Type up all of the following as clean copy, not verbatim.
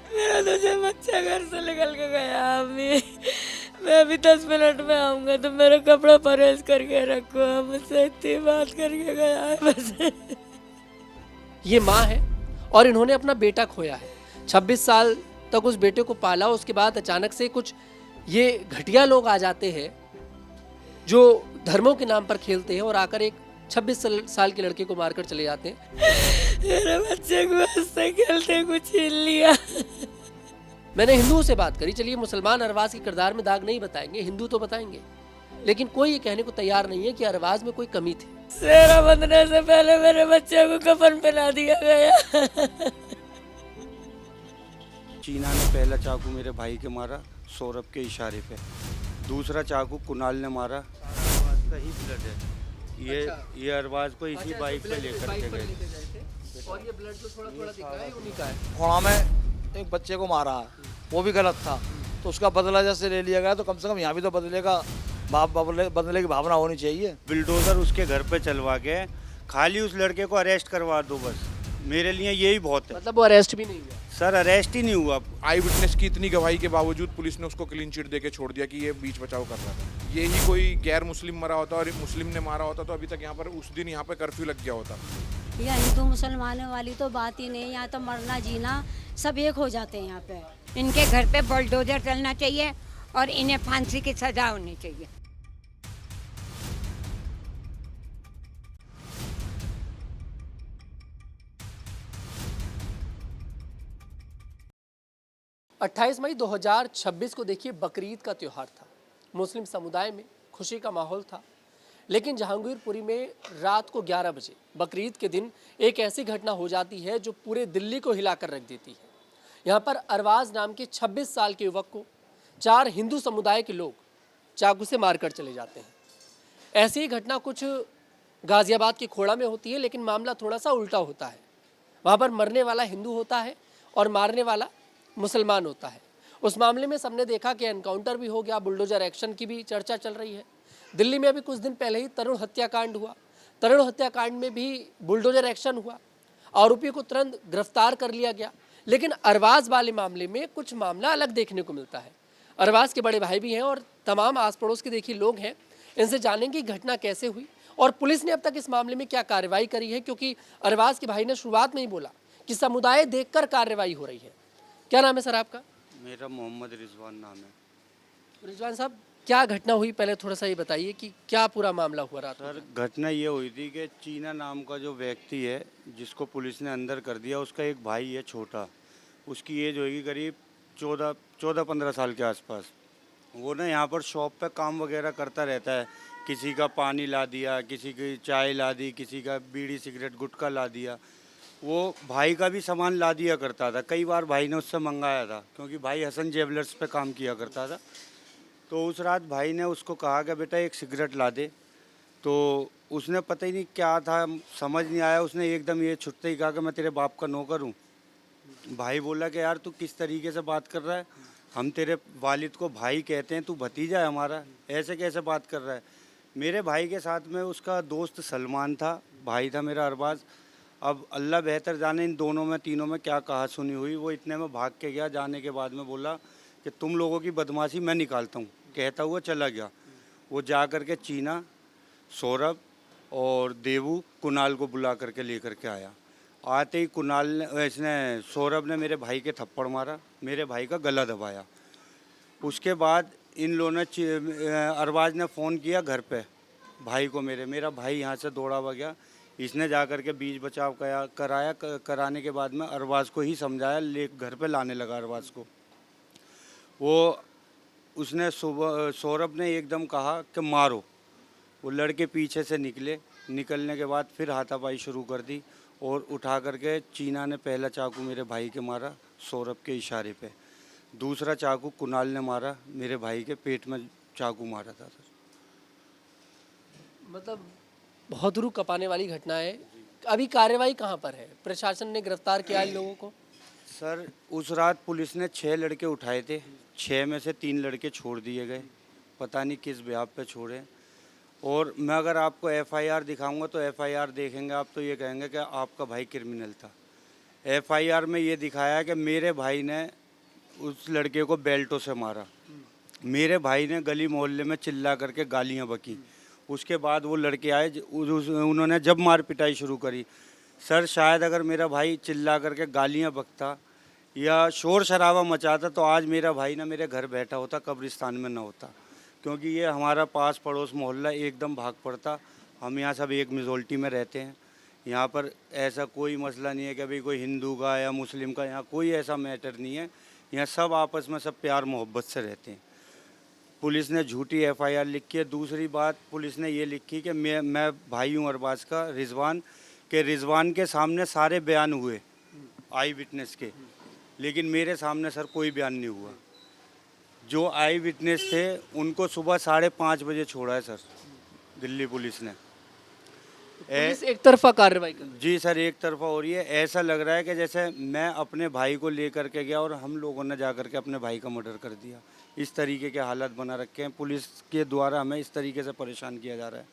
मेरा तो जब बच्चा घर से निकल के गया अम्मी, मैं अभी 10 मिनट में आऊंगा तो मेरा कपड़ा परहेज करके रखो, मुझसे इतनी बात करके गया है बस। ये माँ है और इन्होंने अपना बेटा खोया है। 26 साल तक उस बेटे को पाला, उसके बाद अचानक से कुछ ये घटिया लोग आ जाते हैं जो धर्मों के नाम पर खेलते हैं और आकर एक 26 साल के लड़के को मारकर चले जाते हैं। मेरे बच्चे को उससे खेलते कुछ छीन लिया। मैंने हिंदुओं से बात करी, चलिए मुसलमान अरबाज के किरदार में दाग नहीं बताएंगे, हिंदू तो बताएंगे, लेकिन कोई ये कहने को तैयार नहीं है कि अरबाज में कोई कमी थी। सेहरा बंधने से पहले मेरे बच्चे को कफन पहना दिया गया। चीना ने पहला चाकू मेरे भाई के मारा सौरभ के इशारे पे, दूसरा चाकू कुणाल ने मारा। अरबाज का ही ब्लड है ये। अच्छा। ये अरबाज को इसी बाइक पे लेकर के गए। और ये ब्लड जो थोड़ा थोड़ा दिखा है उन्हीं का है। घोड़ा में एक बच्चे को मारा, वो भी गलत था, तो उसका बदला जैसे ले लिया गया, तो कम से कम यहाँ भी तो बदले की भावना होनी चाहिए। बिल्डोजर उसके घर पे चलवा के खाली उस लड़के को अरेस्ट करवा दो, बस मेरे लिए यही बहुत है। मतलब वो अरेस्ट भी नहीं हुआ? सर अरेस्ट ही नहीं हुआ। आई विटनेस की इतनी गवाही के बावजूद पुलिस ने उसको क्लीन चिट देके छोड़ दिया कि ये बीच बचाव कर रहा था। ये ही कोई गैर मुस्लिम मरा होता और मुस्लिम ने मारा होता तो अभी तक यहाँ पर उस दिन यहाँ पे कर्फ्यू लग गया होता। या हिंदू मुसलमानों वाली तो बात ही नहीं, यहाँ तो मरना जीना सब एक हो जाते हैं यहाँ पे। इनके घर पे बुलडोजर चलना चाहिए और इन्हें फांसी की सजा होनी चाहिए। अट्ठाईस मई 2026 को देखिए बकरीद का त्यौहार था। मुस्लिम समुदाय में खुशी का माहौल था, लेकिन जहांगीरपुरी में रात को 11 बजे बकरीद के दिन एक ऐसी घटना हो जाती है जो पूरे दिल्ली को हिलाकर रख देती है। यहाँ पर अरबाज नाम के 26 साल के युवक को 4 हिंदू समुदाय के लोग चाकू से मारकर चले जाते हैं। ऐसी ही घटना कुछ गाजियाबाद के खोड़ा में होती है, लेकिन मामला थोड़ा सा उल्टा होता है। वहाँ पर मरने वाला हिंदू होता है और मारने वाला मुसलमान होता है। उस मामले में सबने देखा कि एनकाउंटर भी हो गया, बुलडोजर एक्शन की भी चर्चा चल रही है। दिल्ली में अभी कुछ दिन पहले ही तरुण हत्याकांड हुआ। तरुण हत्याकांड में भी बुलडोजर एक्शन हुआ, आरोपी को तुरंत गिरफ्तार कर लिया गया। लेकिन अरबाज वाले मामले में कुछ मामला अलग देखने को मिलता है। अरबाज के बड़े भाई भी हैं और तमाम आस पड़ोस के देखिए लोग हैं। इनसे जानेंगे घटना कैसे हुई और पुलिस ने अब तक इस मामले में क्या कार्रवाई करी है, क्योंकि अरबाज के भाई ने शुरुआत में ही बोला कि समुदाय देखकर कार्रवाई हो रही है। क्या नाम है सर आपका? मेरा मोहम्मद रिजवान नाम है। रिजवान साहब, क्या घटना हुई, पहले थोड़ा सा ये बताइए कि क्या पूरा मामला हुआ रात सर घटना ये हुई थी कि चीना नाम का जो व्यक्ति है जिसको पुलिस ने अंदर कर दिया, उसका एक भाई है छोटा, उसकी एज होगी करीब 14-15 साल के आसपास। वो ना यहाँ पर शॉप पे काम वगैरह करता रहता है, किसी का पानी ला दिया, किसी की चाय ला दी, किसी का बीड़ी सिगरेट गुटखा ला दिया। वो भाई का भी सामान ला दिया करता था। कई बार भाई ने उससे मंगाया था, क्योंकि भाई हसन जेवलर्स पे काम किया करता था। तो उस रात भाई ने उसको कहा कि बेटा एक सिगरेट ला दे, तो उसने पता ही नहीं क्या था, समझ नहीं आया, उसने एकदम ये छुट्टे ही कहा कि मैं तेरे बाप का नौकर हूँ। भाई बोला कि यार तू किस तरीके से बात कर रहा है, हम तेरे वालिद को भाई कहते हैं, तू भतीजा है हमारा, ऐसे कैसे बात कर रहा है। मेरे भाई के साथ में उसका दोस्त सलमान था, भाई था मेरा अरबाज। अब अल्लाह बेहतर जाने इन दोनों में तीनों में क्या कहा सुनी हुई। वो इतने में भाग के गया, जाने के बाद में बोला कि तुम लोगों की बदमाशी मैं निकालता हूँ, कहता हुआ चला गया। वो जा कर के चीना, सौरभ और देवू, कुणाल को बुला करके लेकर के आया। आते ही कुणाल ने इसने सौरभ ने मेरे भाई के थप्पड़ मारा, मेरे भाई का गला दबाया। उसके बाद इन लोगों ने अरबाज ने फ़ोन किया घर पे भाई को, मेरा भाई यहाँ से दौड़ा हुआ गया। इसने जा कर के बीच बचाव कराने के बाद में अरबाज को ही समझाया, ले घर पे लाने लगा अरबाज को। वो उसने सुबह सौरभ ने एकदम कहा कि मारो। वो लड़के पीछे से निकलने के बाद फिर हाथापाई शुरू कर दी और उठा करके चीना ने पहला चाकू मेरे भाई के मारा सौरभ के इशारे पे, दूसरा चाकू कुणाल ने मारा, मेरे भाई के पेट में चाकू मारा था सर। मतलब बहुत रूह कपाने वाली घटना है। अभी कार्रवाई कहाँ पर है? प्रशासन ने गिरफ्तार किया इन लोगों को? सर उस रात पुलिस ने 6 लड़के उठाए थे, 6 में से 3 लड़के छोड़ दिए गए, पता नहीं किस ब्याह पे छोड़े। और मैं अगर आपको एफआईआर दिखाऊंगा तो एफआईआर देखेंगे आप तो ये कहेंगे कि आपका भाई क्रिमिनल था। एफआईआर में ये दिखाया कि मेरे भाई ने उस लड़के को बेल्टों से मारा। मेरे भाई ने गली मोहल्ले में चिल्ला करके गालियां बकी। उसके बाद वो लड़के आए, उन्होंने जब मार पिटाई शुरू करी। सर शायद अगर मेरा भाई चिल्ला करके गालियां बकता या शोर शराबा मचाता तो आज मेरा भाई ना मेरे घर बैठा होता, कब्रिस्तान में ना होता। क्योंकि ये हमारा पास पड़ोस मोहल्ला एकदम भाग पड़ता। हम यहाँ सब एक मेजोरिटी में रहते हैं। यहाँ पर ऐसा कोई मसला नहीं है कि भाई कोई हिंदू का या मुस्लिम का, यहाँ कोई ऐसा मैटर नहीं है। यहाँ सब आपस में सब प्यार मोहब्बत से रहते हैं। पुलिस ने झूठी एफआईआर लिखी है। दूसरी बात पुलिस ने ये लिखी कि मैं भाई हूँ अरबाज का, रिजवान, के रिजवान के सामने सारे बयान हुए आई विटनेस के, लेकिन मेरे सामने सर कोई बयान नहीं हुआ। जो आई विटनेस थे उनको सुबह 5:30 बजे छोड़ा है सर दिल्ली पुलिस ने। पुलिस एक तरफा कार्रवाई कर। जी सर, एक तरफा हो रही है। ऐसा लग रहा है कि जैसे मैं अपने भाई को लेकर के गया और हम लोगों ने जा कर के अपने भाई का मर्डर कर दिया। इस तरीके के हालात बना रखे हैं। पुलिस के द्वारा हमें इस तरीके से परेशान किया जा रहा है।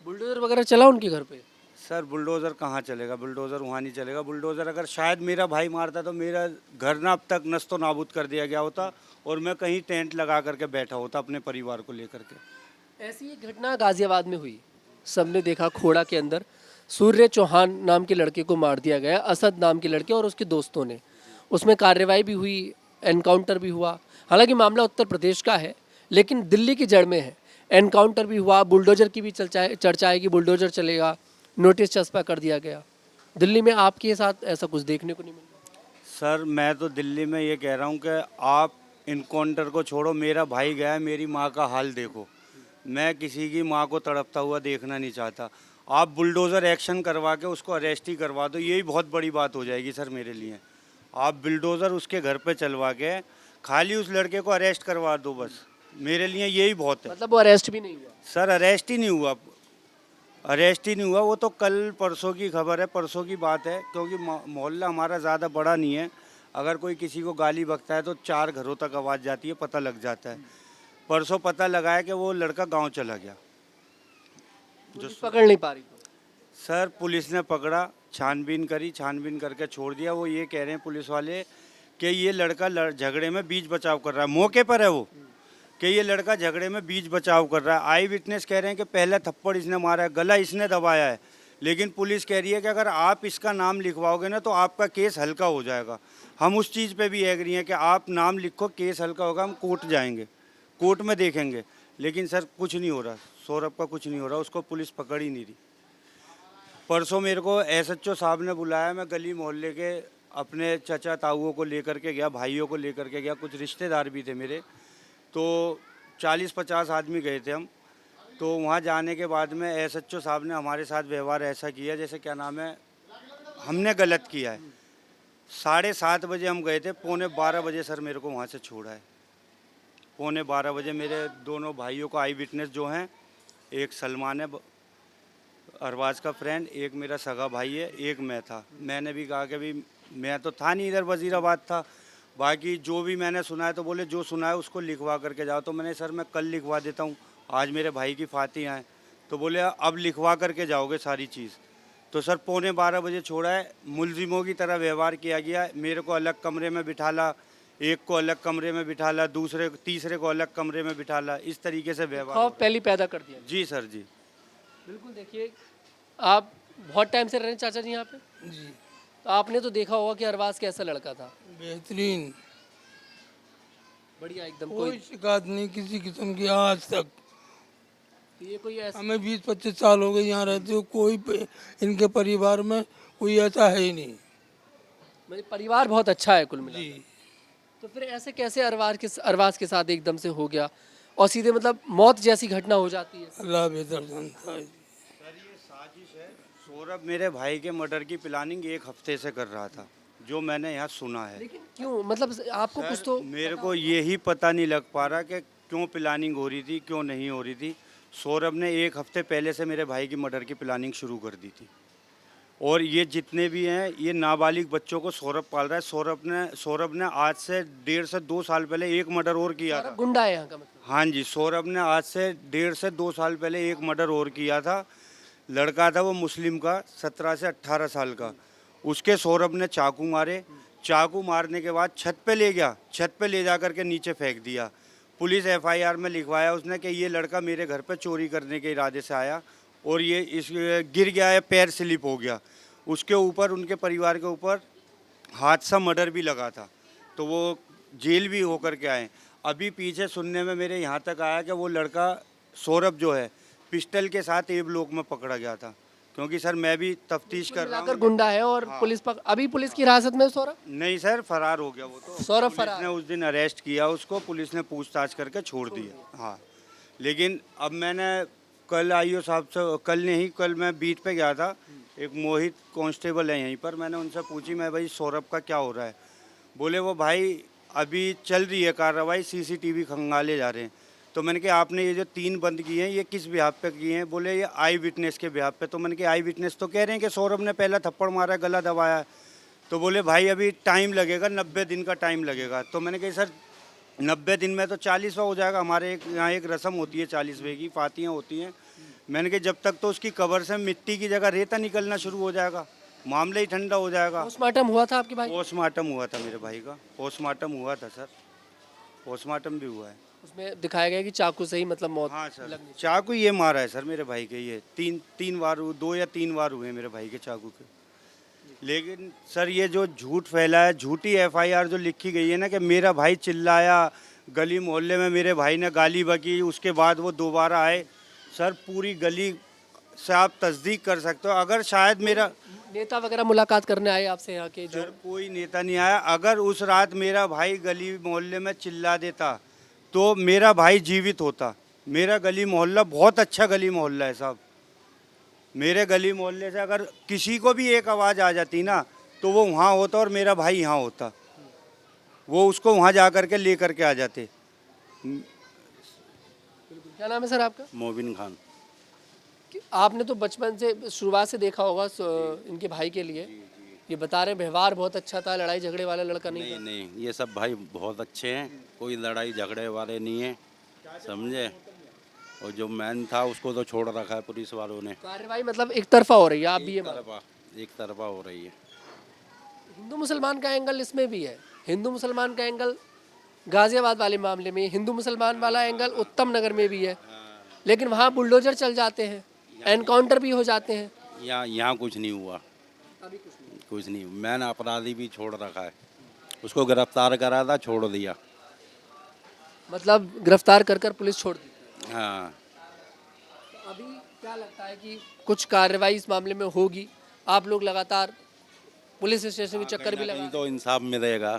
बुलडोजर वगैरह चला उनके घर पे? सर बुलडोज़र कहाँ चलेगा, बुलडोज़र वहाँ नहीं चलेगा। बुलडोज़र अगर शायद मेरा भाई मारता तो मेरा घर ना अब तक नस्तो नाबूद कर दिया गया होता और मैं कहीं टेंट लगा करके बैठा होता अपने परिवार को लेकर के। ऐसी एक घटना गाजियाबाद में हुई, सबने देखा। खोड़ा के अंदर सूर्य चौहान नाम के लड़के को मार दिया गया, असद नाम के लड़के और उसके दोस्तों ने। उसमें कार्रवाई भी हुई, एनकाउंटर भी हुआ। हालांकि मामला उत्तर प्रदेश का है, लेकिन दिल्ली की जड़ में है। एनकाउंटर भी हुआ, बुलडोजर की भी चर्चा है कि बुलडोजर चलेगा, नोटिस चस्पा कर दिया गया। दिल्ली में आपके साथ ऐसा कुछ देखने को नहीं मिला? सर मैं तो दिल्ली में ये कह रहा हूँ कि आप इनकाउंटर को छोड़ो, मेरा भाई गया है, मेरी माँ का हाल देखो। मैं किसी की माँ को तड़पता हुआ देखना नहीं चाहता। आप बुलडोज़र एक्शन करवा के उसको अरेस्ट ही करवा दो, यही बहुत बड़ी बात हो जाएगी सर मेरे लिए। आप बुलडोज़र उसके घर पे चलवा के खाली उस लड़के को अरेस्ट करवा दो, बस मेरे लिए यही बहुत है। मतलब वो अरेस्ट भी नहीं हुआ? सर अरेस्ट ही नहीं हुआ, अरेस्ट ही नहीं हुआ। वो तो कल परसों की खबर है, परसों की बात है। क्योंकि मोहल्ला हमारा ज़्यादा बड़ा नहीं है। अगर कोई किसी को गाली बकता है तो 4 घरों तक आवाज़ जाती है, पता लग जाता है। परसों पता लगा है कि वो लड़का गांव चला गया। पुलिस पकड़ नहीं पा रही तो? सर पुलिस ने पकड़ा, छानबीन करी, छानबीन करके छोड़ दिया। वो ये कह रहे हैं पुलिस वाले कि ये लड़का झगड़े में बीच बचाव कर रहा है। मौके पर है वो कि ये लड़का झगड़े में बीच बचाव कर रहा है। आई विटनेस कह रहे हैं कि पहला थप्पड़ इसने मारा है, गला इसने दबाया है। लेकिन पुलिस कह रही है कि अगर आप इसका नाम लिखवाओगे ना तो आपका केस हल्का हो जाएगा। हम उस चीज़ पे भी एग्री हैं कि आप नाम लिखो, केस हल्का होगा, हम कोर्ट जाएंगे, कोर्ट में देखेंगे। लेकिन सर कुछ नहीं हो रहा, सौरभ का कुछ नहीं हो रहा, उसको पुलिस पकड़ ही नहीं रही। परसों मेरे को एसएचओ साहब ने बुलाया, मैं गली मोहल्ले के अपने चचा ताऊओं को लेकर के गया, भाइयों को लेकर के गया, कुछ रिश्तेदार भी थे मेरे। तो 40-50 आदमी गए थे हम। तो वहाँ जाने के बाद में एसएचओ साहब ने हमारे साथ व्यवहार ऐसा किया जैसे क्या नाम है, हमने गलत किया है। 7:30 बजे हम गए थे, 11:45 बजे सर मेरे को वहाँ से छोड़ा है। 11:45 बजे मेरे दोनों भाइयों को आई विटनेस जो हैं, एक सलमान है अरबाज का फ्रेंड, एक मेरा सगा भाई है, एक मैं था। मैंने भी कहा कि भाई मैं तो था नहीं इधर, वजीराबाद था। बाकी जो भी मैंने सुना है तो बोले जो सुना है उसको लिखवा करके जाओ। तो मैंने सर मैं कल लिखवा देता हूँ, आज मेरे भाई की फातिहा है। तो बोले अब लिखवा करके जाओगे सारी चीज़। तो सर 11:15 बजे छोड़ा है। मुलजिमों की तरह व्यवहार किया गया। मेरे को अलग कमरे में बिठाला, एक को अलग कमरे में बिठाला, तीसरे को अलग कमरे में बिठाला। इस तरीके से व्यवहार खौफ पहले पैदा कर दिया। जी सर जी। बिल्कुल। देखिए आप बहुत टाइम से रह रहे हैं चाचा जी यहाँ पे जी, तो आपने तो देखा होगा कि अरबाज कैसा लड़का था। बेहतरीन, बढ़िया एकदम। कोई शिकायत नहीं किसी किस्म की आज तक। ये कोई ऐसा हमें 20-25 साल हो गए यहाँ रहते हो, इनके परिवार में कोई ऐसा है ही नहीं। मतलब परिवार बहुत अच्छा है कुल मिला। जी, तो फिर ऐसे कैसे अरबाज के साथ एकदम से हो गया और सीधे मतलब मौत जैसी घटना हो जाती है? अल्लाह बेहतर जानता है। सर ये साजिश है। सौरभ मेरे भाई के मर्डर की प्लानिंग 1 हफ्ते से कर रहा था, जो मैंने यहाँ सुना है। लेकिन क्यों, मतलब आपको कुछ तो मेरे को यही पता नहीं लग पा रहा कि क्यों प्लानिंग हो रही थी, क्यों नहीं हो रही थी। सौरभ ने 1 हफ्ते पहले से मेरे भाई की मर्डर की प्लानिंग शुरू कर दी थी। और ये जितने भी हैं ये नाबालिग बच्चों को सौरभ पाल रहा है। सौरभ ने आज से 1.5 से 2 साल पहले एक मर्डर और किया था। गुंडा है यहाँ का मतलब? हाँ जी, सौरभ ने आज से 1.5 से 2 साल पहले एक मर्डर और किया था। लड़का था वो मुस्लिम का, 17 से 18 साल का। उसके सौरभ ने चाकू मारे, चाकू मारने के बाद छत पे ले गया, छत पे ले जा करके नीचे फेंक दिया। पुलिस एफआईआर में लिखवाया उसने कि ये लड़का मेरे घर पे चोरी करने के इरादे से आया और ये इस गिर गया है, पैर स्लिप हो गया। उसके ऊपर उनके परिवार के ऊपर हादसा मर्डर भी लगा था, तो वो जेल भी होकर के आए। अभी पीछे सुनने में मेरे यहाँ तक आया कि वो लड़का सौरभ जो है पिस्टल के साथ ए ब्लॉक में पकड़ा गया था, क्योंकि सर मैं भी तफ्तीश कर रहा मिलाकर हूँ। गुंडा है और पुलिस अभी पुलिस की हिरासत में है सौरभ। नहीं सर, फरार हो गया वो तो। सौरभ पुलिस फरार। ने उस दिन अरेस्ट किया उसको, पुलिस ने पूछताछ करके छोड़ दिया। हाँ, लेकिन अब मैंने कल आईओ साहब से, कल मैं बीट पे गया था, एक मोहित कांस्टेबल है यहीं पर, मैंने उनसे पूछी मैं भाई सौरभ का क्या हो रहा है। बोले वो भाई अभी चल रही है कार्रवाई, सीसीटीवी खंगाले जा रहे हैं। तो मैंने कहा आपने ये जो 3 बंद किए हैं ये किस बिहाफ पे किए हैं? बोले ये आई विटनेस के बिहाफ पे। तो मैंने कहा आई विटनेस तो कह रहे हैं कि सौरभ ने पहला थप्पड़ मारा, गला दबाया है। तो बोले भाई अभी टाइम लगेगा, 90 दिन का टाइम लगेगा। तो मैंने कहा सर 90 दिन में तो 40वां हो जाएगा। हमारे यहाँ एक रस्म होती है 40वें की, फातियाँ होती हैं। मैंने कहा जब तक तो उसकी कब्र से मिट्टी की जगह रेता निकलना शुरू हो जाएगा, मामला ही ठंडा हो जाएगा। पोस्टमार्टम हुआ था आपके भाई? पोस्टमार्टम हुआ था मेरे भाई का, पोस्टमार्टम हुआ था सर, पोस्टमार्टम भी हुआ है। उसमें दिखाया गया कि चाकू से ही मतलब मौत हाँ सर, लगनी थी। चाकू ये मारा है सर मेरे भाई के, ये तीन बार 2 या 3 बार हुए मेरे भाई के चाकू के। लेकिन सर ये जो झूठ फैला है, झूठी एफआईआर जो लिखी गई है ना कि मेरा भाई चिल्लाया, गली मोहल्ले में मेरे भाई ने गाली बकी, उसके बाद वो दोबारा आए। सर पूरी गली से आप तस्दीक कर सकते हो। अगर शायद मेरा नेता वगैरह मुलाकात करने आए आपसे यहाँ के जो? सर कोई नेता नहीं आया। अगर उस रात मेरा भाई गली मोहल्ले में चिल्ला देता तो मेरा भाई जीवित होता। मेरा गली मोहल्ला बहुत अच्छा गली मोहल्ला है साहब। मेरे गली मोहल्ले से अगर किसी को भी एक आवाज़ आ जाती ना तो वो वहाँ होता और मेरा भाई यहाँ होता, वो उसको वहाँ जा कर के ले करके आ जाते। क्या नाम है सर आपका? मोबिन खान। कि आपने तो बचपन से शुरुआत से देखा होगा इनके भाई के लिए, ये बता रहे हैं व्यवहार बहुत अच्छा था, लड़ाई झगड़े वाला लड़का नहीं था। नहीं, ये सब भाई बहुत अच्छे हैं, कोई लड़ाई झगड़े वाले नहीं है, समझे। और जो मैन था उसको तो छोड़ रखा है पुलिस वालों ने। कार्रवाई मतलब एक तरफा हो रही है, आप भी ये एक तरफा हो रही है। हिंदू मुसलमान का एंगल इसमें भी है। हिंदू मुसलमान का एंगल गाजियाबाद वाले मामले में, हिंदू मुसलमान वाला एंगल उत्तम नगर में भी है, लेकिन वहाँ बुलडोजर चल जाते हैं, एनकाउंटर भी हो जाते हैं। यहाँ कुछ नहीं हुआ, कुछ नहीं। मैंने अपराधी भी छोड़ रखा है, उसको गिरफ्तार करा था, छोड़ दिया। मतलब गिरफ्तार कर पुलिस छोड़ दी। हाँ, अभी क्या लगता है कि कुछ कार्रवाई इस मामले में होगी? आप लोग लगातार पुलिस स्टेशन के चक्कर भी लगा, कहीं तो इंसाफ मिलेगा,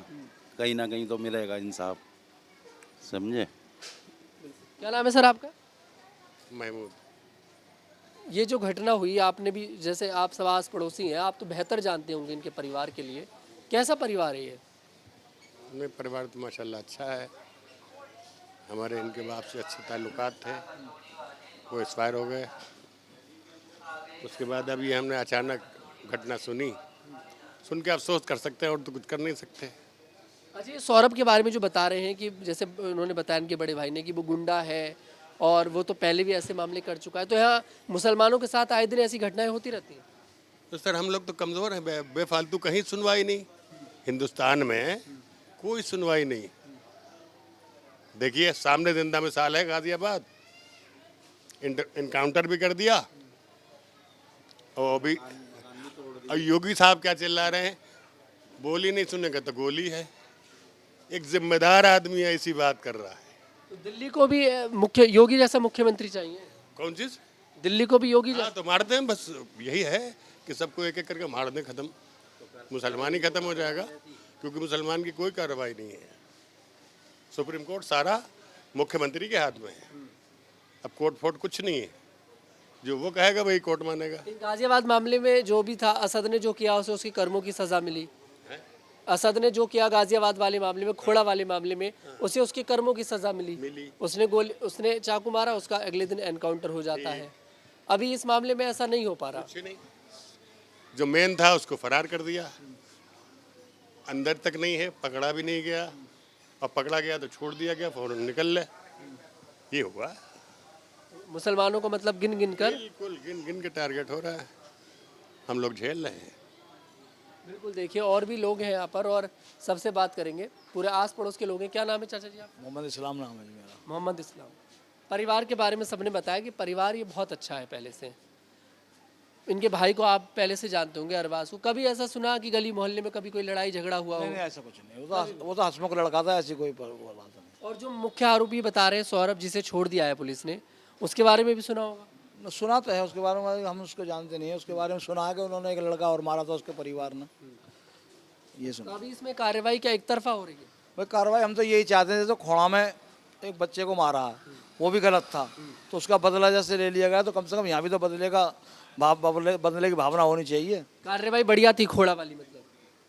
कहीं ना कहीं तो मिलेगा इंसाफ, समझे। क्या नाम है सर आपका? महमूद। ये जो घटना हुई, आपने भी, जैसे आप सब आस पड़ोसी हैं, आप तो बेहतर जानते होंगे इनके परिवार के लिए, कैसा परिवार है ये? मेरे परिवार तो माशाल्लाह अच्छा है। हमारे इनके बाप से अच्छे ताल्लुकात थे, वो एक्सपायर हो गए। उसके बाद अभी हमने अचानक घटना सुनी, सुन के अफसोस कर सकते हैं और तो कुछ कर नहीं सकते। अच्छा, ये सौरभ के बारे में जो बता रहे हैं कि जैसे उन्होंने बताया इनके बड़े भाई ने कि वो गुंडा है और वो तो पहले भी ऐसे मामले कर चुका है, तो यहाँ मुसलमानों के साथ आए दिन ऐसी घटनाएं होती रहती हैं? तो सर हम लोग तो कमज़ोर हैं, बेफालतू कहीं सुनवाई नहीं, हिंदुस्तान में कोई सुनवाई नहीं। देखिए सामने जिंदा मिसाल है गाजियाबाद, इनकाउंटर भी कर दिया और अभी योगी साहब क्या चिल्ला रहे हैं, बोली नहीं सुनेगा तो गोली है। एक जिम्मेदार आदमी ऐसी बात कर रहा है। तो दिल्ली को भी योगी जैसा मुख्यमंत्री चाहिए। कौन चीज़? दिल्ली को भी योगी हाँ, जैसा। तो मार दें, बस यही है कि सबको एक एक करके मार दें, खत्म, मुसलमान ही खत्म हो जाएगा, क्योंकि मुसलमान की कोई कार्रवाई नहीं है। सुप्रीम कोर्ट सारा मुख्यमंत्री के हाथ में है, अब कोर्ट फोर्ट कुछ नहीं है, जो वो कहेगा वही कोर्ट मानेगा। गाजियाबाद मामले में जो भी था, असद ने जो किया उसे उसके कर्मों की सजा मिली। असद ने जो किया गाजियाबाद वाले मामले में, खोड़ा वाले मामले में, उसे उसके कर्मों की सजा मिली। उसने चाकू मारा, उसका अगले दिन एनकाउंटर हो जाता है। अभी इस मामले में ऐसा नहीं हो पा रहा। कुछ नहीं, जो मेन था उसको फरार कर दिया, अंदर तक नहीं है, पकड़ा भी नहीं गया, और पकड़ा गया तो छोड़ दिया गया, फौरन निकल ले। ये हुआ। मुसलमानों को मतलब गिन गिन कर, बिल्कुल गिन गिन के टारगेट हो रहा है, हम लोग झेल रहे हैं। बिल्कुल, देखिए और भी लोग हैं यहाँ पर और सबसे बात करेंगे। पूरे आस पड़ोस के लोग हैं। क्या नाम है चाचा जी आपका? मोहम्मद इस्लाम नाम है जी मेरा। मोहम्मद इस्लाम। परिवार के बारे में सबने बताया कि परिवार ये बहुत अच्छा है पहले से। इनके भाई को आप पहले से जानते होंगे, अरबाज को। कभी ऐसा सुना कि गली मोहल्ले में कभी कोई लड़ाई झगड़ा हुआ हो? नहीं नहीं, ऐसा कुछ नहीं, वो तो हंसमुख लड़का था, ऐसी कोई वो बात नहीं। और जो मुख्य आरोपी बता रहे हैं सौरभ, जिसे छोड़ दिया है पुलिस ने, उसके बारे में भी सुना होगा? सुना तो है उसके बारे में, हम उसको जानते नहीं है। उसके बारे में सुना है कि उन्होंने एक लड़का और मारा था उसके परिवार ने, ये तो सुना। अभी इसमें कार्रवाई क्या एक तरफा हो रही है? भाई कार्रवाई हम तो यही चाहते हैं, जैसे खोड़ा में एक बच्चे को मारा है, वो भी गलत था, तो उसका बदला जैसे ले लिया गया, तो कम से कम यहाँ भी तो बदले की भावना होनी चाहिए। कार्रवाई बढ़िया थी खोड़ा वाली, मतलब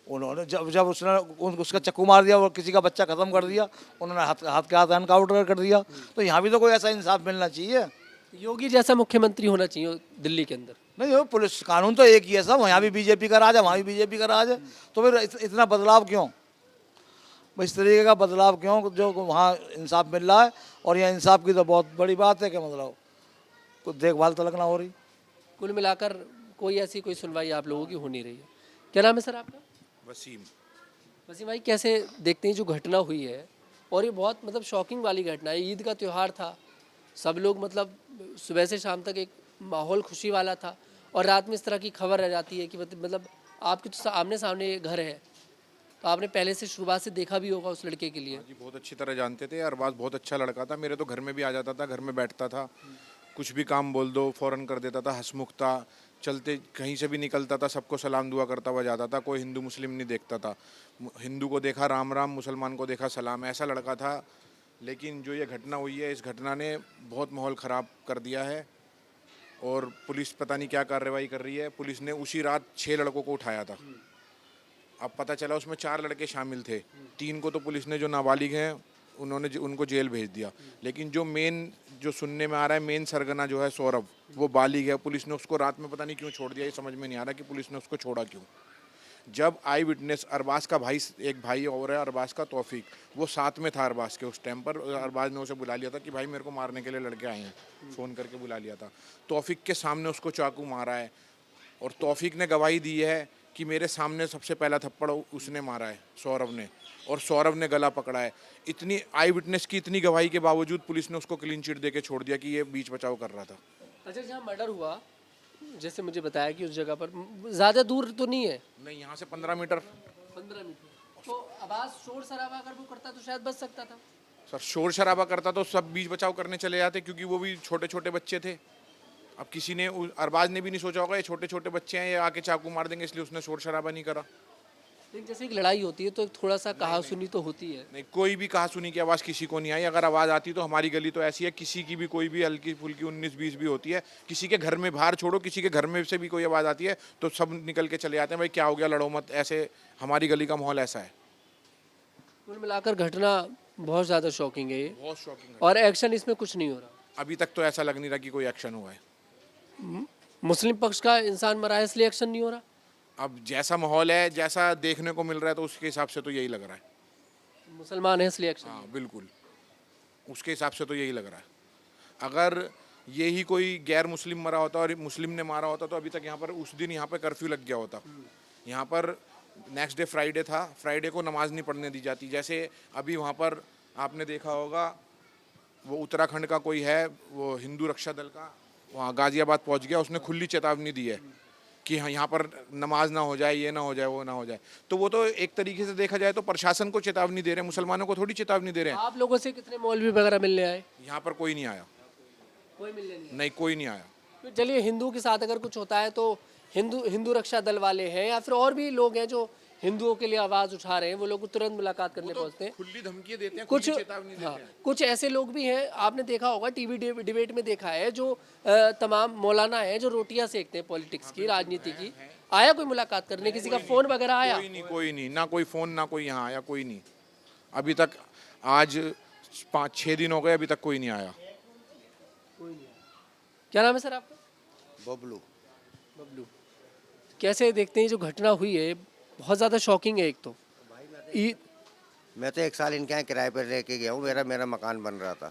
उन्होंने जब उसने उसका चक्कू मार दिया और किसी का बच्चा खत्म कर दिया, उन्होंने हाथ के हाथ एनकाउंटर कर दिया, तो यहाँ भी तो कोई ऐसा इंसाफ मिलना चाहिए। योगी जैसा मुख्यमंत्री होना चाहिए दिल्ली के अंदर। नहीं, वो पुलिस कानून तो एक ही है सब, यहाँ भी बीजेपी का राज है, वहाँ भी बीजेपी का राज है, तो फिर इतना बदलाव क्यों? इस तरीके का बदलाव क्यों जो वहाँ इंसाफ मिल रहा है? और यह इंसाफ की तो बहुत बड़ी बात है कि मतलब कुछ देखभाल तलक ना हो रही। कुल मिलाकर कोई ऐसी कोई सुनवाई आप लोगों की हो नहीं रही है। क्या नाम है सर आपका? वसीम। वसीम भाई, कैसे देखते हैं जो घटना हुई है? और ये बहुत मतलब शॉकिंग वाली घटना है। ईद का त्यौहार था, सब लोग मतलब सुबह से शाम तक एक माहौल खुशी वाला था, और रात में इस तरह की खबर रह जाती है कि मतलब आपके तो आमने सामने घर है, तो आपने पहले से शुरुआत से देखा भी होगा उस लड़के के लिए। जी बहुत अच्छी तरह जानते थे। अरबाज बहुत अच्छा लड़का था, मेरे तो घर में भी आ जाता था, घर में बैठता था, कुछ भी काम बोल दो फ़ौरन कर देता था, हंसमुख था, चलते कहीं से भी निकलता था सबको सलाम दुआ करता हुआ जाता था, कोई हिंदू मुस्लिम नहीं देखता था। हिंदू को देखा राम राम, मुसलमान को देखा सलाम, ऐसा लड़का था। लेकिन जो ये घटना हुई है, इस घटना ने बहुत माहौल ख़राब कर दिया है, और पुलिस पता नहीं क्या कार्रवाई कर रही है। पुलिस ने उसी रात 6 लड़कों को उठाया था। अब पता चला उसमें 4 लड़के शामिल थे, 3 को तो पुलिस ने जो नाबालिग हैं उनको जेल भेज दिया। लेकिन जो सुनने में आ रहा है, मेन सरगना जो है सौरभ, वो बालिग है। पुलिस ने उसको रात में पता नहीं क्यों छोड़ दिया, ये समझ में नहीं आ रहा कि पुलिस ने उसको छोड़ा क्यों। जब आई विटनेस, अरबाज का भाई, एक भाई और है अरबाज का, तौफीक, वो साथ में था अरबाज के उस टाइम पर। अरबाज ने उसे बुला लिया था कि भाई मेरे को मारने के लिए लड़के आए हैं, फ़ोन करके बुला लिया था। तौफीक के सामने उसको चाकू मारा है, और तौफीक ने गवाही दी है कि मेरे सामने सबसे पहला थप्पड़ उसने मारा है, सौरभ ने, और सौरभ ने गला पकड़ा है। इतनी आई विटनेस की इतनी गवाही के बावजूद पुलिस ने उसको क्लीन चिट दे के छोड़ दिया कि ये बीच बचाव कर रहा था। अच्छा, जहाँ मर्डर हुआ, जैसे मुझे बताया कि उस जगह पर ज़्यादा दूर तो नहीं है? नहीं, यहाँ से 15 मीटर। 15 मीटर। तो आवाज़ शोर शराबा अगर वो करता तो शायद बच सकता था। सर शोर शराबा करता तो सब बीच बचाव करने चले जाते, क्योंकि वो भी छोटे छोटे बच्चे थे। अब किसी ने, अरबाज ने भी नहीं सोचा होगा ये छोटे छोटे बच्चे हैं, ये आके चाकू मार देंगे, इसलिए उसने शोर शराबा नहीं करा। लेकिन जैसे एक लड़ाई होती है तो थोड़ा सा कहा सुनी तो होती है। नहीं, कोई भी कहा सुनी की आवाज़ किसी को नहीं आई। अगर आवाज़ आती तो हमारी गली तो ऐसी है, किसी की भी कोई भी हल्की फुल्की 19-20 भी होती है, किसी के घर में, बाहर छोड़ो, किसी के घर में से भी कोई आवाज़ आती है तो सब निकल के चले जाते हैं, भाई क्या हो गया, लड़ो मत, ऐसे हमारी गली का माहौल ऐसा है। कुल मिलाकर घटना बहुत ज़्यादा शॉकिंग है ये, बहुत शॉकिंग है। और एक्शन इसमें कुछ नहीं हो रहा अभी तक तो ऐसा लग नहीं रहा कि कोई एक्शन हुआ है। मुस्लिम पक्ष का इंसान मरा है इसलिए एक्शन नहीं हो रहा। अब जैसा माहौल है, जैसा देखने को मिल रहा है, तो उसके हिसाब से तो यही लग रहा है। मुसलमान है इसलिए एक्शन। हाँ बिल्कुल, उसके हिसाब से तो यही लग रहा है। अगर यही कोई गैर मुस्लिम मरा होता और मुस्लिम ने मारा होता तो अभी तक यहाँ पर, उस दिन यहाँ पर कर्फ्यू लग गया होता। यहाँ पर नेक्स्ट डे फ्राइडे था, फ्राइडे को नमाज नहीं पढ़ने दी जाती। जैसे अभी वहाँ पर आपने देखा होगा, वो उत्तराखंड का कोई है, वो हिंदू रक्षा दल का, वहाँ गाजियाबाद पहुँच गया, उसने खुली चेतावनी दी है कि हाँ यहाँ पर नमाज ना हो जाए, ये ना हो जाए, वो ना हो जाए। तो वो तो एक तरीके से देखा जाए तो प्रशासन को चेतावनी दे रहे हैं, मुसलमानों को थोड़ी चेतावनी दे रहे हैं। आप लोगों से कितने मौलवी वगैरह मिलने आए? यहाँ पर कोई नहीं आया। कोई मिलने नहीं? नहीं, कोई नहीं आया। तो चलिए, हिंदू के साथ अगर कुछ होता है तो हिंदू रक्षा दल वाले हैं या फिर और भी लोग हैं जो हिंदुओं के लिए आवाज़ उठा रहे हैं, वो लोग तुरंत मुलाकात करने पहुंचते हैं, खुली धमकी देते हैं, कुछ। खुली चेतावनी देते हाँ, हैं। कुछ ऐसे लोग भी हैं, आपने देखा होगा टीवी डिबेट में देखा है, जो तमाम मौलाना हैं जो रोटियां सेकते हैं पॉलिटिक्स की, राजनीति की। आया कोई मुलाकात करने, किसी का फोन वगैरह आया? कोई नहीं, ना कोई फोन, ना कोई यहाँ आया, कोई नहीं अभी तक। आज 5-6 दिन हो गए, अभी तक कोई नहीं आया। क्या नाम है सर आपका? बबलू। बबलू, कैसे देखते हैं जो घटना हुई है? बहुत ज़्यादा शॉकिंग है। एक तो मैं तो 1 साल इनके यहाँ किराए पर रह के गया हूँ, मेरा मकान बन रहा था।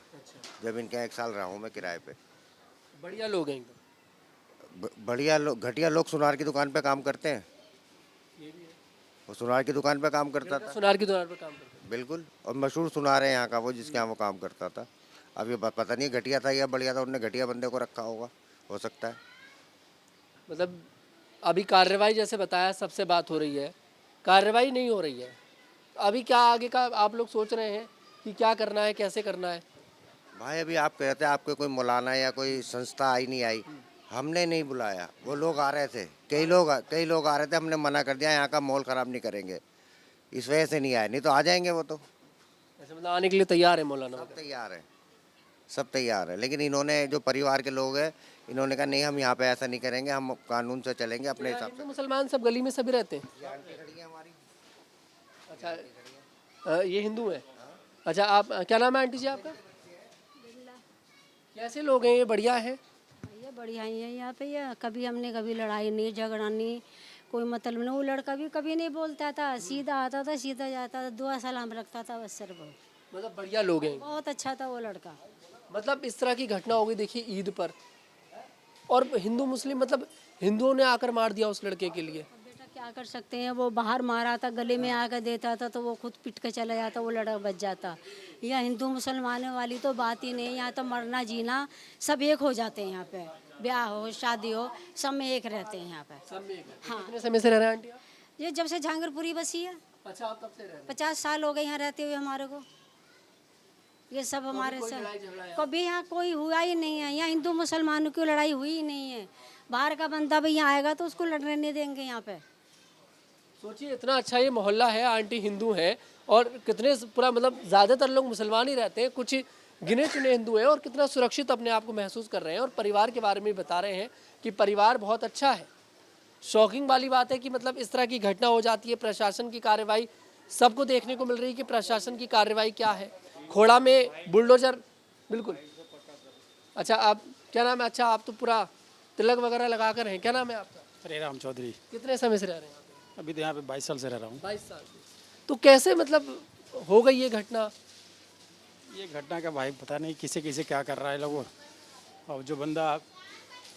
जब इनके यहाँ 1 साल रहा हूँ मैं किराए पे। बढ़िया लोग हैं एकदम। बढ़िया लोग, घटिया लोग सुनार की दुकान पे काम करते हैं। वो सुनार की दुकान पे काम करता था। सुनार की दुकान पर काम करता बिल्कुल, और मशहूर सुनार है यहाँ का वो, जिसके यहाँ वो काम करता था। अब ये पता नहीं घटिया था या बढ़िया था, उन्होंने घटिया बंदे को रखा होगा, हो सकता है। मतलब अभी कार्रवाई जैसे बताया सबसे बात हो रही है, कार्रवाई नहीं हो रही है। अभी क्या आगे का आप लोग सोच रहे हैं कि क्या करना है, कैसे करना है? भाई अभी आप कहते हैं आपके कोई मौलाना या कोई संस्था आई नहीं आई, हमने नहीं बुलाया, वो लोग आ रहे थे, कई लोग आ रहे थे, हमने मना कर दिया यहाँ का माहौल ख़राब नहीं करेंगे, इस वजह से नहीं आए, नहीं तो आ जाएंगे वो तो। ऐसे मतलब आने के लिए तैयार है मौलाना सब वगैरह? तैयार है, सब तैयार है, लेकिन इन्होंने जो परिवार के लोग हैं, इन्होंने कहा नहीं हम यहाँ पे ऐसा नहीं करेंगे, हम कानून से चलेंगे अपने हिसाब हिंदू मुसलमान सब गली में सभी रहते हैं? से। हमारी अच्छा ये हिंदू है? अच्छा आप क्या नाम है आंटी जी आपका? कैसे लोग हैं ये, बढ़िया है? ये बढ़िया ही है यहाँ पे। ये कभी हमने कभी लड़ाई नहीं, झगड़ा नहीं, कोई मतलब नहीं। वो लड़का भी कभी नहीं बोलता था, सीधा आता था, सीधा जाता था, दुआ सलाम रखता था, बस सर वो मतलब बढ़िया लोग हैं, बहुत अच्छा था वो लड़का। मतलब इस तरह की घटना हो गई देखिए ईद पर, और हिंदू मुस्लिम मतलब हिंदुओं ने आकर मार दिया उस लड़के के लिए। बेटा क्या कर सकते हैं, वो बाहर मारा था, गले में आकर देता था तो वो खुद पिट के चला जाता, वो लड़का बच जाता। यहाँ हिंदू मुसलमान वाली तो बात ही नहीं, यहाँ तो मरना जीना सब एक हो जाते हैं यहाँ पे। ब्याह हो शादी हो सब में एक रहते हैं यहाँ पे। हाँ। कितने समय से रह रहे हैं आंटी आप? ये जब से जहांगीरपुरी बसी है, अच्छा आप कब से रह रहे हैं? 50 साल हो गए यहाँ रहते हुए हमारे को। ये सब हमारे से कभी यहाँ कोई हुआ ही नहीं है। यहाँ हिंदू मुसलमानों की लड़ाई हुई ही नहीं है। बाहर का बंदा भी यहाँ आएगा तो उसको लड़ने नहीं देंगे यहाँ पे। सोचिए इतना अच्छा ये मोहल्ला है, आंटी हिंदू है और कितने पूरा मतलब ज़्यादातर लोग मुसलमान ही रहते हैं, कुछ गिने चुने हिंदू हैं और कितना सुरक्षित अपने आप को महसूस कर रहे हैं। और परिवार के बारे में बता रहे हैं कि परिवार बहुत अच्छा है। शॉकिंग वाली बात है कि मतलब इस तरह की घटना हो जाती है, प्रशासन की कार्रवाई सबको देखने को मिल रही है कि प्रशासन की कार्रवाई क्या है। खोड़ा में बुलडोजर, बिल्कुल। अच्छा आप क्या नाम है? अच्छा आप तो पूरा तिलक वगैरह लगा कर हैं, क्या नाम है आपका? हरे राम चौधरी। कितने समय से रह रहे हैं? अभी तो यहाँ पे 22 साल से रह रहा हूँ। 22 साल। तो कैसे मतलब हो गई ये घटना? ये घटना का भाई पता नहीं किसे किसे क्या कर रहा है लोग, और जो बंदा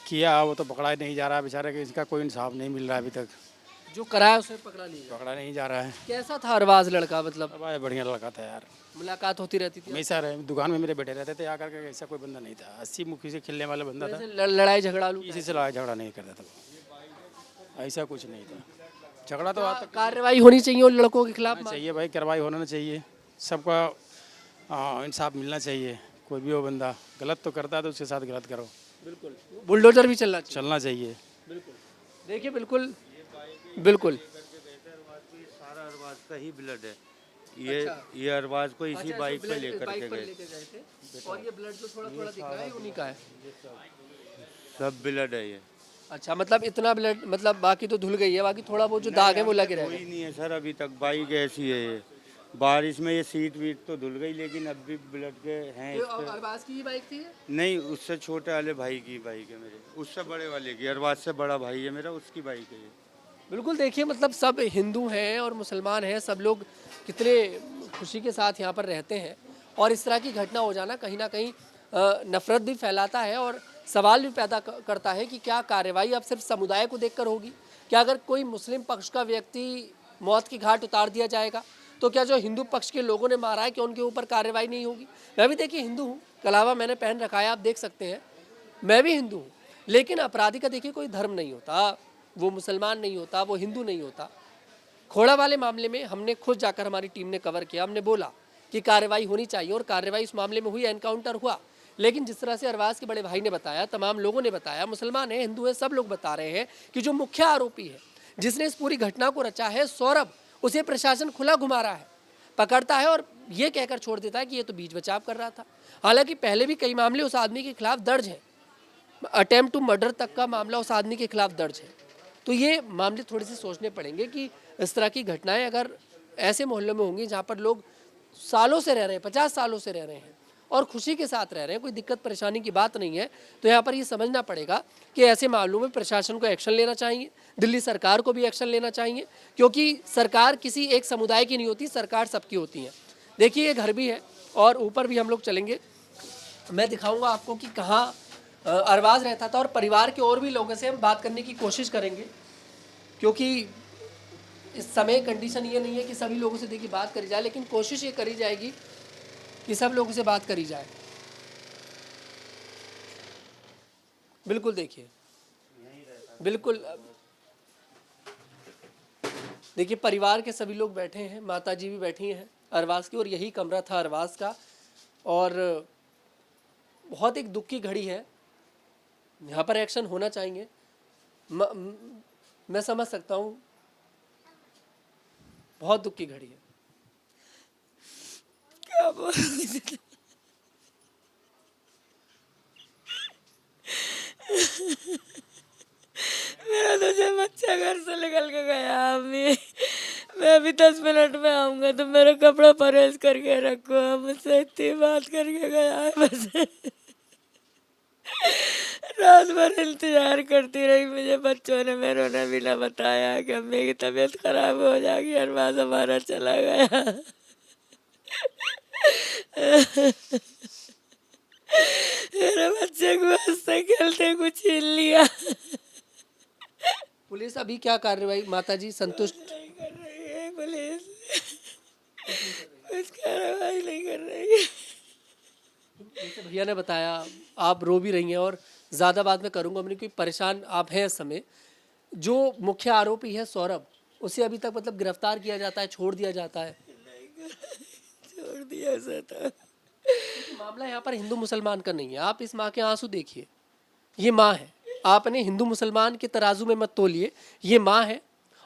किया वो तो पकड़ा ही नहीं जा रहा बेचारे, कि इसका कोई इंसाफ नहीं मिल रहा है अभी तक। जो कराया उसे पकड़ा नहीं जा रहा है। कैसा था अरबाज लड़का? मतलब भाई बढ़िया लड़का था यार, मुलाकात होती रहती थी? हमेशा रहे, दुकान में मेरे बेटे रहते थे आकर के, ऐसा कोई बंदा नहीं था। 80 मुखी से खेलने वाला बंदा था, लड़ाई झगड़ालू किसी से लड़ाई झगड़ा नहीं करता था वो, ऐसा कुछ नहीं था। झगड़ा तो आता कार्रवाई होनी चाहिए उन लड़कों के खिलाफ। चाहिए भाई, कार्रवाई होना चाहिए, सबका इंसाफ मिलना चाहिए। कोई भी हो बंदा गलत तो करता है तो उसके साथ गलत करो। बिल्कुल, बुलडोजर भी चलना चाहिए। बिल्कुल देखिए, बिल्कुल बिल्कुल सारा अरबाज का ही ब्लड है। ये अरबाज को इसी बाइक पे लेकर के गए थे और ये ब्लड जो थोड़ा थोड़ा दिख रहा है उन्हीं का है। सब ब्लड है ये। अच्छा मतलब इतना ब्लड, मतलब बाकी तो धुल गई है, बाकी थोड़ा वो जो दाग है वो लगे रहे। कोई नहीं है सर अभी तक, बाइक ऐसी है ये। बारिश में ये सीट वीट तो धुल गई, लेकिन अब भी ब्लड के हैं। अरबाज की ही बाइक थी? नहीं, उससे छोटे वाले भाई की बाइक है मेरे, उससे बड़े वाले की। अरबाज से बड़ा भाई है मेरा, उसकी बाइक है ये। बिल्कुल देखिए, मतलब सब हिंदू हैं और मुसलमान हैं, सब लोग कितने खुशी के साथ यहाँ पर रहते हैं। और इस तरह की घटना हो जाना कहीं ना कहीं नफरत भी फैलाता है और सवाल भी पैदा करता है कि क्या कार्रवाई अब सिर्फ समुदाय को देखकर होगी? क्या अगर कोई मुस्लिम पक्ष का व्यक्ति मौत की घाट उतार दिया जाएगा तो क्या जो हिंदू पक्ष के लोगों ने मारा है कि उनके ऊपर कार्रवाई नहीं होगी? मैं भी देखिए हिंदू हूँ, कलावा मैंने पहन रखा है, आप देख सकते हैं, मैं भी हिंदू हूँ। लेकिन अपराधी का देखिए कोई धर्म नहीं होता, वो मुसलमान नहीं होता, वो हिंदू नहीं होता। खोड़ा वाले मामले में हमने खुद जाकर, हमारी टीम ने कवर किया, हमने बोला कि कार्रवाई होनी चाहिए और कार्रवाई इस मामले में हुई, एनकाउंटर हुआ। लेकिन जिस तरह से अरबाज के बड़े भाई ने बताया, तमाम लोगों ने बताया, मुसलमान है, हिंदू है, सब लोग बता रहे हैं कि जो मुख्य आरोपी है, जिसने इस पूरी घटना को रचा है, सौरभ, उसे प्रशासन खुला घुमा रहा है, पकड़ता है और ये कहकर छोड़ देता है कि ये तो बीच बचाव कर रहा था। हालांकि पहले भी कई मामले उस आदमी के खिलाफ दर्ज हैं, अटेम्प्ट टू मर्डर तक का मामला उस आदमी के खिलाफ दर्ज है। तो ये मामले थोड़े से सोचने पड़ेंगे कि इस तरह की घटनाएं अगर ऐसे मोहल्लों में होंगी जहाँ पर लोग सालों से रह रहे हैं, 50 सालों से रह रहे हैं और खुशी के साथ रह रहे हैं, कोई दिक्कत परेशानी की बात नहीं है, तो यहाँ पर ये समझना पड़ेगा कि ऐसे मामलों में प्रशासन को एक्शन लेना चाहिए, दिल्ली सरकार को भी एक्शन लेना चाहिए, क्योंकि सरकार किसी एक समुदाय की नहीं होती, सरकार सबकी होती है। देखिए ये घर भी है और ऊपर भी हम लोग चलेंगे, मैं दिखाऊंगा आपको कि कहाँ अरबाज रहता था और परिवार के और भी लोगों से हम बात करने की कोशिश करेंगे, क्योंकि इस समय कंडीशन ये नहीं है कि सभी लोगों से देखिए बात करी जाए, लेकिन कोशिश ये करी जाएगी कि सब लोगों से बात करी जाए। बिल्कुल देखिए, बिल्कुल देखिए परिवार के सभी लोग बैठे हैं, माता जी भी बैठी हैं अरवास की, और यही कमरा था अरवास का। और बहुत एक दुख की घड़ी है, यहाँ पर एक्शन होना चाहिए। मैं समझ सकता हूँ, बहुत दुख की घड़ी है। क्या बोलूं? मेरा तो जब बच्चा घर से निकल के गया, मैं अभी 10 मिनट में आऊंगा तो मेरा कपड़ा परहेज करके रखो, मुझसे इतनी बात करके गया है। बस रात भर इंतजार करती रही, मुझे बच्चों ने मेरों ने भी ना बताया कि अम्मी की तबीयत खराब हो जाएगी, अरबाज हमारा चला गया। मेरे बच्चे को हंसते खेलते कुछ छीन लिया। पुलिस अभी क्या कार्रवाई, माता जी संतुष्ट नहीं कर रही है पुलिस, कुछ कार्रवाई नहीं कर रही है। जैसे भैया ने बताया, आप रो भी रही हैं, और ज़्यादा बात मैं करूँगा नहीं क्योंकि परेशान आप हैं इस समय। जो मुख्य आरोपी है सौरभ, उसे अभी तक मतलब गिरफ्तार किया जाता है, छोड़ दिया जाता है? छोड़ दिया जाता। मामला यहाँ पर हिंदू मुसलमान का नहीं है। आप इस माँ के आंसू देखिए, ये माँ है, आपने हिंदू मुसलमान के तराजू में मत तोलिए। ये माँ है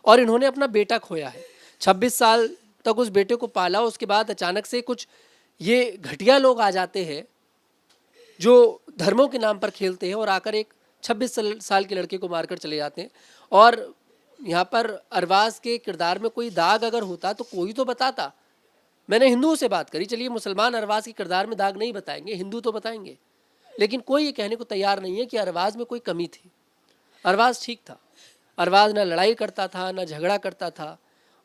और इन्होंने अपना बेटा खोया है। 26 साल तक उस बेटे को पाला, उसके बाद अचानक से कुछ ये घटिया लोग आ जाते हैं जो धर्मों के नाम पर खेलते हैं और आकर एक 26 साल के लड़के को मारकर चले जाते हैं। और यहाँ पर अरबाज के किरदार में कोई दाग अगर होता तो कोई तो बताता। मैंने हिंदुओं से बात करी, चलिए मुसलमान अरबाज के किरदार में दाग नहीं बताएंगे, हिंदू तो बताएंगे, लेकिन कोई ये कहने को तैयार नहीं है कि अरबाज में कोई कमी थी। अरबाज ठीक था, अरबाज ना लड़ाई करता था ना झगड़ा करता था,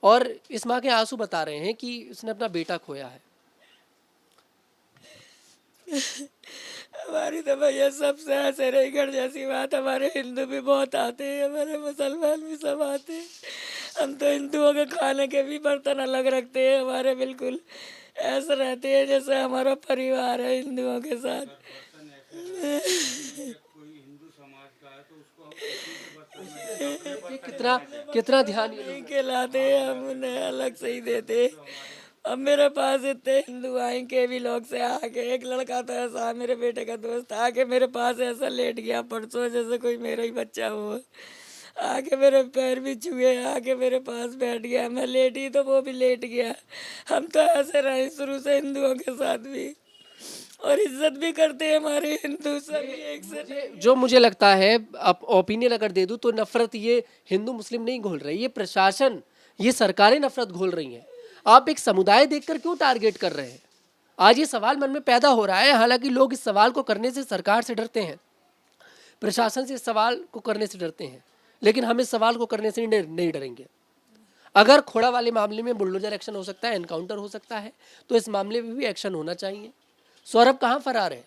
और इस माँ के आंसू बता रहे हैं कि उसने अपना बेटा खोया है। हमारी तो भैया सबसे ऐसे रही घर जैसी बात। हमारे हिंदू भी बहुत आते हैं, हमारे मुसलमान भी सब आते हैं। हम तो हिंदुओं के खाने के भी बर्तन अलग रखते हैं हमारे, बिल्कुल ऐसे रहते हैं जैसे हमारा परिवार है हिंदुओं के साथ। कितना कितना ध्यान नहीं खिलाते, हम उन्हें अलग से ही देते। अब मेरे पास इतने हिंदू आए के भी लोग से आके, एक लड़का तो ऐसा मेरे बेटे का दोस्त आके मेरे पास ऐसा लेट गया परसों जैसे कोई मेरा ही बच्चा हो, आके मेरे पैर भी छुए, आके मेरे पास बैठ गया। मैं लेटी तो वो भी लेट गया। हम तो ऐसे रहे शुरू से हिंदुओं के साथ भी, और इज्जत भी करते हैं हमारे हिंदू सभी एक से। जो मुझे लगता है, अब ओपिनियन अगर दे दूं तो नफरत ये हिंदू मुस्लिम नहीं घोल रही, ये प्रशासन, ये सरकारें नफरत घोल रही हैं। आप एक समुदाय देखकर क्यों टारगेट कर रहे हैं? आज ये सवाल मन में पैदा हो रहा है। हालांकि लोग इस सवाल को करने से सरकार से डरते हैं, प्रशासन से इस सवाल को करने से डरते हैं, लेकिन हम इस सवाल को करने से नहीं डरेंगे। अगर खोड़ा वाले मामले में बुलडोजर एक्शन हो सकता है, एनकाउंटर हो सकता है, तो इस मामले में भी एक्शन होना चाहिए। सौरभ कहाँ फरार है?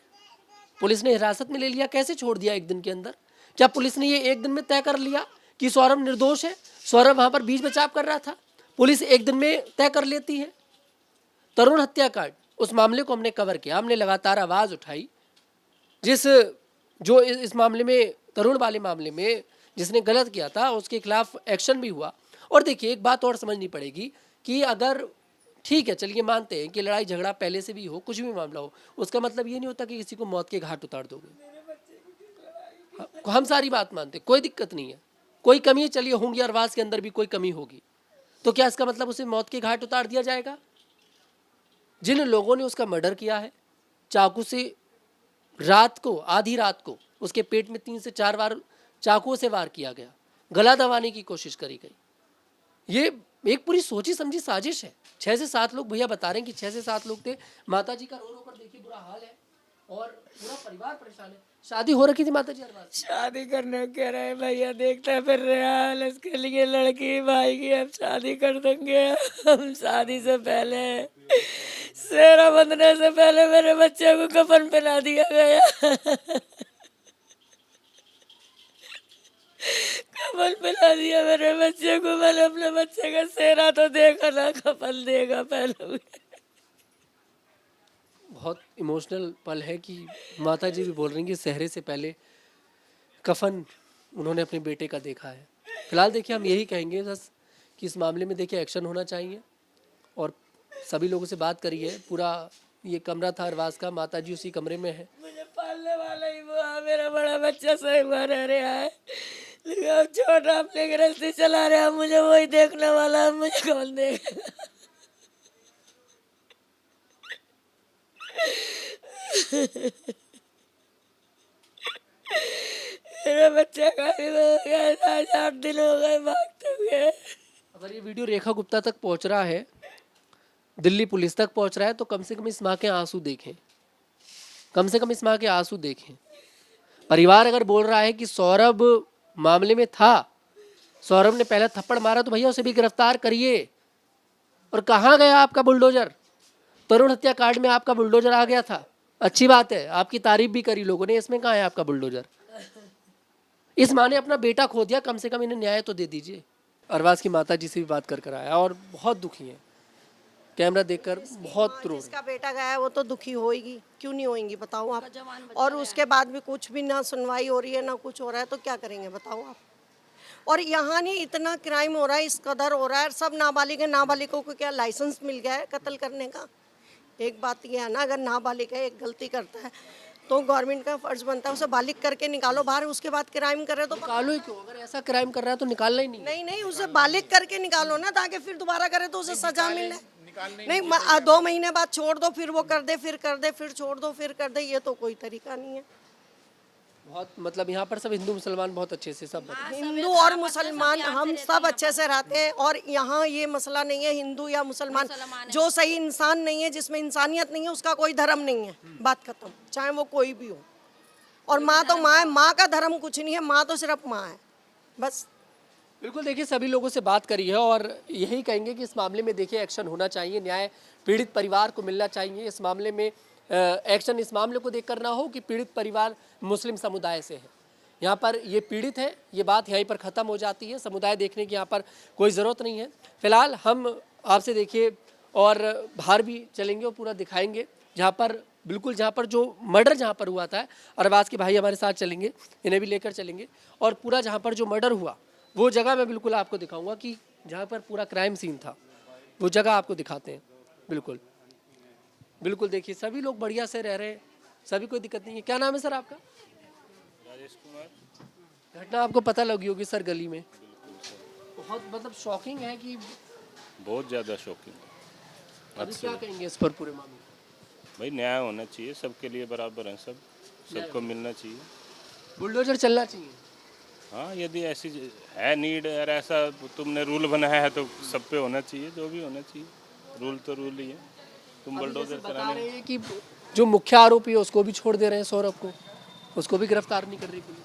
पुलिस ने हिरासत में ले लिया, कैसे छोड़ दिया एक दिन के अंदर? क्या पुलिस ने ये एक दिन में तय कर लिया कि सौरभ निर्दोष है? सौरभ वहां पर बीच बचाव कर रहा था, पुलिस एक दिन में तय कर लेती है? तरुण हत्याकांड, उस मामले को हमने कवर किया, हमने लगातार आवाज़ उठाई। जो इस मामले में, तरुण वाले मामले में जिसने गलत किया था, उसके खिलाफ एक्शन भी हुआ। और देखिए एक बात और समझनी पड़ेगी कि अगर ठीक है, चलिए मानते हैं कि लड़ाई झगड़ा पहले से भी हो, कुछ भी मामला हो, उसका मतलब ये नहीं होता कि किसी को मौत के घाट उतार दोगे। हम सारी बात मानते, कोई दिक्कत नहीं है, कोई कमी है, चलिए होंगी, अरबाज के अंदर भी कोई कमी होगी, तो क्या इसका मतलब उसे मौत के घाट उतार दिया जाएगा? जिन लोगों ने उसका मर्डर किया है, चाकू से रात को, आधी रात को उसके पेट में 3 से 4 बार चाकुओं से वार किया गया, गला दबाने की कोशिश करी गई। ये एक पूरी सोची समझी साजिश है। 6 से 7 लोग, भैया बता रहे हैं कि 6 से 7 लोग थे। माता जी का रो रो कर देखिए बुरा हाल है, और पूरा परिवार परेशान है। शादी हो रखी थी माता जी अरबाज? शादी करने को कह रहे हैं भैया, देखते फिर रहे हाल इसके लिए, लड़की भाई की अब शादी कर देंगे हम। शादी से पहले, सेहरा बंधने से पहले मेरे बच्चे को कफन पहना दिया गया। कफन पिला दिया मेरे बच्चे को। मैंने अपने बच्चे का सेहरा तो देखा ना, कफन देगा पहले। बहुत इमोशनल पल है कि माता जी भी बोल रही हैं कि सेहरे से पहले कफन उन्होंने अपने बेटे का देखा है। फिलहाल देखिए, हम यही कहेंगे बस कि इस मामले में देखिए एक्शन होना चाहिए, और सभी लोगों से बात करिए। पूरा ये कमरा था अरवाज का, माता जी उसी कमरे में है। मुझे पालने वाला ही वो है, मेरा बड़ा बच्चा सही हुआ रह रहा है, लेकिन अब छोटा अपने गृहस्थी चला रहा है, मुझे वही देखने वाला है, मुझे कौन देखेगा। मेरा बच्चा गायब हो गया, आज 8 दिन हो गए भागते हुए। अगर ये वीडियो रेखा गुप्ता तक पहुंच रहा है, दिल्ली पुलिस तक पहुंच रहा है, तो कम से कम इस माँ के आंसू देखें, कम से कम इस माँ के आंसू देखें। परिवार अगर बोल रहा है कि सौरभ मामले में था, सौरभ ने पहले थप्पड़ मारा, तो भैया उसे भी गिरफ्तार करिए। और कहाँ गया आपका बुलडोजर? तरुण हत्याकांड में आपका बुलडोजर आ गया था, अच्छी बात है, आपकी तारीफ भी करी लोगों ने, इसमें कहाँ है आपका बुलडोजर? इस माँ ने अपना बेटा खो दिया, कम से कम इन्हें न्याय तो दे दीजिए। अरबाज की माता जी से भी बात कर आया और बहुत दुखी है, कैमरा देखकर बहुत रो। जिसका बेटा गया है वो तो दुखी होएगी, क्यों नहीं होएंगी बताओ आप। और उसके बाद भी कुछ भी ना सुनवाई हो रही है ना कुछ हो रहा है, तो क्या करेंगे बताओ आप। और यहाँ नहीं इतना क्राइम हो रहा है, इस कदर हो रहा है, सब नाबालिग है। नाबालिगों को क्या लाइसेंस मिल गया है कत्ल करने का? एक बात ये है ना, अगर नाबालिग है, एक गलती करता है, तो गवर्नमेंट का फर्ज बनता है उसे बालिग करके निकालो बाहर, उसके बाद क्राइम करे तो निकालो ही क्यों? अगर ऐसा क्राइम कर रहा है तो निकालना ही नहीं। नहीं उसे बालिग करके निकालो ना, ताकि फिर दोबारा करे तो उसे सजा मिले। नहीं 2 महीने बाद छोड़ दो, फिर वो कर दे, फिर कर दे, फिर छोड़ दो, फिर कर दे, ये तो कोई तरीका नहीं है। बहुत मतलब यहाँ पर सब हिंदू मुसलमान बहुत अच्छे से सब हिंदू और मुसलमान हम सब अच्छे से रहते हैं, और यहाँ ये मसला नहीं है हिंदू या मुसलमान। जो सही इंसान नहीं है, जिसमें इंसानियत नहीं है, उसका कोई धर्म नहीं है, बात खत्म, चाहे वो कोई भी हो। और माँ तो माँ है, माँ का धर्म कुछ नहीं है, माँ तो सिर्फ माँ है बस। बिल्कुल, देखिए सभी लोगों से बात करी है और यही कहेंगे कि इस मामले में देखिए एक्शन होना चाहिए, न्याय पीड़ित परिवार को मिलना चाहिए। इस मामले में एक्शन इस मामले को देखकर ना हो कि पीड़ित परिवार मुस्लिम समुदाय से है, यहाँ पर ये पीड़ित है, ये बात यहीं पर ख़त्म हो जाती है। समुदाय देखने की यहाँ पर कोई ज़रूरत नहीं है। फिलहाल हम आपसे देखिए और बाहर भी चलेंगे और पूरा दिखाएंगे, जहाँ पर बिल्कुल जहाँ पर जो मर्डर जहाँ पर हुआ था, अरबाज के भाई हमारे साथ चलेंगे, इन्हें भी लेकर चलेंगे, और पूरा जहाँ पर जो मर्डर हुआ वो जगह मैं बिल्कुल आपको दिखाऊंगा कि जहाँ पर पूरा क्राइम सीन था, वो जगह आपको दिखाते हैं। बिल्कुल बिल्कुल, देखिए सभी लोग बढ़िया से रह रहे हैं, सभी कोई दिक्कत नहीं है। क्या नाम है सर आपका? राजेश कुमार। घटना आपको पता लगी होगी सर गली में, बहुत मतलब शॉकिंग है कि बहुत ज़्यादा शॉकिंग। अभी क्या कहेंगे इस पर पूरे मामले में? भाई न्याय होना चाहिए, सबके लिए बराबर है, सबको मिलना चाहिए। बुलडोजर चलना चाहिए। हाँ, यदि ऐसी है नीड और ऐसा तुमने रूल बनाया है तो सब पे होना चाहिए, जो भी होना चाहिए। रूल तो रूल ही है। तुम बुलडोजर बता रहे हैं कि जो मुख्य आरोपी है उसको भी छोड़ दे रहे हैं, सौरभ को, उसको भी गिरफ्तार नहीं कर रही पुलिस।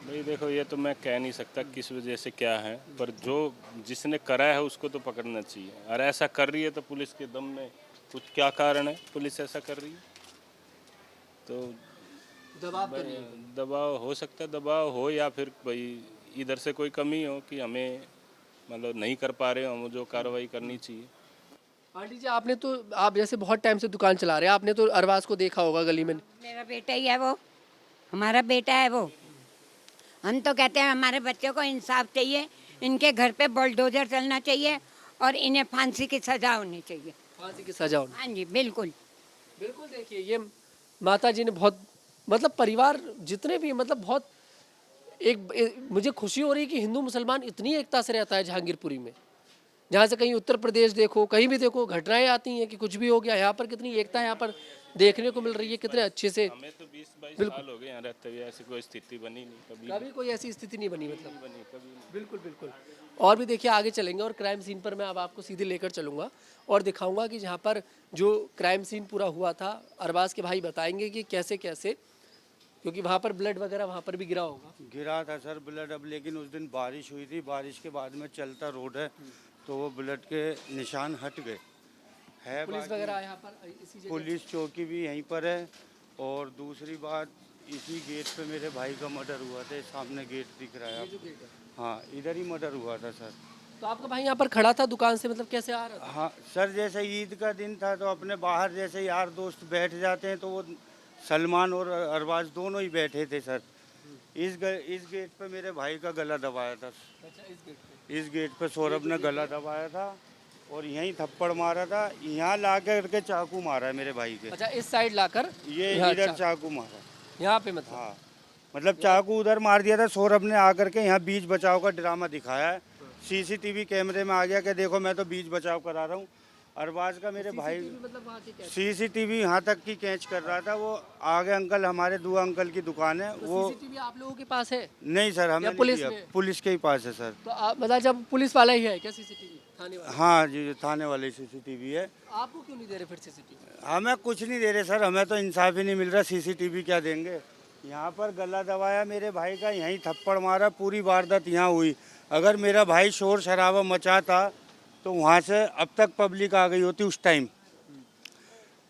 भाई देखो, ये तो मैं कह नहीं सकता किस वजह से क्या है, पर जो जिसने करा है उसको तो पकड़ना चाहिए। और ऐसा कर रही है तो पुलिस के दम में कुछ क्या कारण है पुलिस ऐसा कर रही है? तो दबाव हो सकता है, दबाव हो, या फिर भाई इधर से कोई कमी हो कि हमें मतलब नहीं कर पा रहे हो, जो कार्रवाई करनी चाहिए। आंटी जी, आपने तो आप जैसे बहुत टाइम से दुकान चला रहे हैं, आपने तो अरबाज को देखा होगा गली में। मेरा बेटा ही है वो, हमारा बेटा है वो। हम तो कहते हैं हमारे बच्चों को इंसाफ चाहिए, इनके घर पे बुलडोजर चलना चाहिए और इन्हें फांसी की सजा होनी चाहिए। फांसी की सजा होनी? हाँ जी बिल्कुल बिल्कुल। देखिए ये माता जी ने बहुत मतलब परिवार जितने भी मतलब बहुत मुझे खुशी हो रही है कि हिंदू मुसलमान इतनी एकता से रहता है जहांगीरपुरी में। जहाँ से कहीं उत्तर प्रदेश देखो, कहीं भी देखो, घटनाएं आती हैं कि कुछ भी हो गया, यहाँ पर कितनी एकता यहाँ पर देखने को मिल रही है, कितने अच्छे से। हमें तो 20-22 साल हो गए यहाँ रहते हुए, ऐसी कोई स्थिति बनी नहीं कभी कोई ऐसी स्थिति नहीं बनी, मतलब बनी कभी। बिल्कुल बिल्कुल। और भी देखिए आगे चलेंगे और क्राइम सीन पर मैं अब आपको सीधे लेकर चलूँगा और दिखाऊंगा कि जहाँ पर जो क्राइम सीन पूरा हुआ था, अरबाज के भाई बताएंगे कि कैसे कैसे, क्योंकि वहाँ पर ब्लड वगैरह वहाँ पर भी गिरा होगा। गिरा था सर ब्लड, अब लेकिन उस दिन बारिश हुई थी, बारिश के बाद में चलता रोड है तो वो ब्लड के निशान हट गए है। पुलिस वगैरह यहाँ पर इसी जगह? पुलिस चौकी भी यहीं पर है। और दूसरी बात इसी गेट पे मेरे भाई का मर्डर हुआ था, सामने गेट दिख रहा है आपको। हाँ, इधर ही मर्डर हुआ था सर। तो आपका भाई यहाँ पर खड़ा था दुकान से, मतलब कैसे आ रहा था? हाँ सर, जैसे ईद का दिन था तो अपने बाहर जैसे यार दोस्त बैठ जाते हैं, तो वो सलमान और अरबाज दोनों ही बैठे थे सर। इस गेट पे मेरे भाई का गला दबाया था। अच्छा, इस गेट पे? इस गेट पे सौरभ ने गला दबाया था और यहीं थप्पड़ मारा था। यहाँ ला करके चाकू मारा है मेरे भाई के। अच्छा, इस साइड लाकर ये यहाँ इधर चाकू मारा। यहाँ पे मतलब? हाँ, मतलब चाकू उधर मार दिया था। सौरभ ने आकर के यहाँ बीच बचाव का ड्रामा दिखाया है। सीसीटीवी कैमरे में आ गया कि देखो मैं तो बीच बचाव करा रहा हूँ। अरबाज का मेरे भाई मतलब वहाँ के क्या? सीसीटीवी यहाँ तक की कैच कर रहा था। वो आगे अंकल, हमारे दुआ अंकल की दुकान है वो। सीसीटीवी आप लोगों के पास है? नहीं सर, हमें या नहीं पुलिस दिया। में? पुलिस के ही पास है सर। तो आप मतलब जब पुलिस वाला ही है क्या सीसीटीवी थाने वाला? हाँ जी, थाने वाले सीसीटीवी है। आपको क्यों नहीं दे रहे फिर सीसीटीवी? हमें कुछ नहीं दे रहे सर, हमें तो इंसाफ ही नहीं मिल रहा। सीसीटीवी क्या देंगे? यहाँ पर गला दबाया मेरे भाई का, यहीं थप्पड़ मारा, पूरी वारदात यहाँ हुई। अगर मेरा भाई शोर शराबा मचाता तो वहाँ से अब तक पब्लिक आ गई होती उस टाइम,